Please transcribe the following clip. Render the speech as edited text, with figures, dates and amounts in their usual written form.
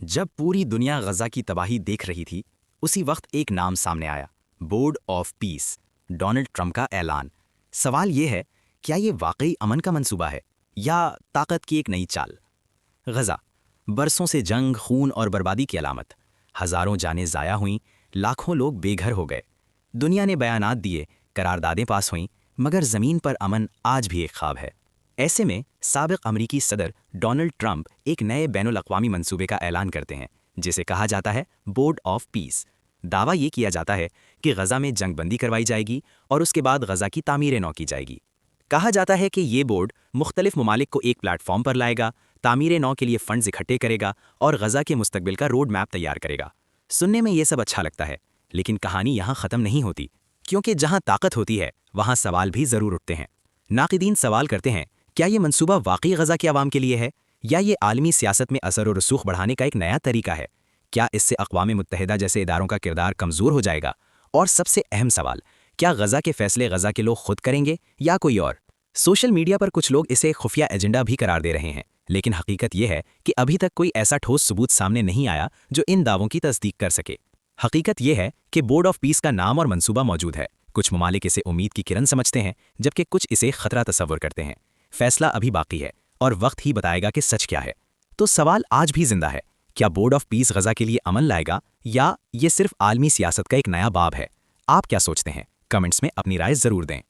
जब पूरी दुनिया गजा की तबाही देख रही थी, उसी वक्त एक नाम सामने आया, board of peace, Donald Trump का ऐलान। सवाल ये है, क्या ये वाकई अमन का मंसूबा है या ताकत की एक नई चाल? गजा, बरसों से जंग, खून और बर्बादी की अलामत। हजारों जानें ज़ाया हुईं, लाखों लोग बेघर हो गए। दुनिया ने बयानात दिए, करारदादें पास हुईं, मगर ज़मीन पर अमन आज भी एक ख्वाब है। ऐसे में साबिक अमरीकी सदर डोनाल्ड ट्रंप एक नए बैनुल-अक़वामी मंसूबे का ऐलान करते हैं, जिसे कहा जाता है बोर्ड ऑफ पीस। दावा ये किया जाता है कि गजा में जंगबंदी करवाई जाएगी और उसके बाद गजा की तामीर नौ की जाएगी। कहा जाता है कि ये बोर्ड मुख्तलिफ ममालिक को एक प्लेटफॉर्म पर लाएगा, तामीर नौ के लिए फंड्स इकट्ठे करेगा और गजा के मुस्तकबिल का रोड मैप तैयार करेगा। सुनने में ये सब अच्छा लगता है, लेकिन कहानी यहाँ ख़त्म नहीं होती, क्योंकि जहाँ ताकत होती है वहाँ सवाल भी ज़रूर उठते हैं। नाक़िदीन सवाल करते हैं, क्या ये मंसूबा वाकई गजा के अवाम के लिए है या ये आलमी सियासत में असर और रसूख बढ़ाने का एक नया तरीका है? क्या इससे अक़वाम मुत्तहिदा जैसे इदारों का किरदार कमज़ोर हो जाएगा? और सबसे अहम सवाल, क्या गजा के फैसले गजा के लोग खुद करेंगे या कोई और? सोशल मीडिया पर कुछ लोग इसे खुफिया एजेंडा भी करार दे रहे हैं, लेकिन हकीकत यह है कि अभी तक कोई ऐसा ठोस सबूत सामने नहीं आया जो इन दावों की तस्दीक कर सके। हकीकत यह है कि बोर्ड ऑफ पीस का नाम और मंसूबा मौजूद है। कुछ ममालिक इसे उम्मीद की किरण समझते हैं, जबकि कुछ इसे खतरा तस्वर करते हैं। फैसला अभी बाकी है और वक्त ही बताएगा कि सच क्या है। तो सवाल आज भी जिंदा है, क्या बोर्ड ऑफ पीस गजा के लिए अमन लाएगा या ये सिर्फ आलमी सियासत का एक नया बाब है? आप क्या सोचते हैं? कमेंट्स में अपनी राय जरूर दें।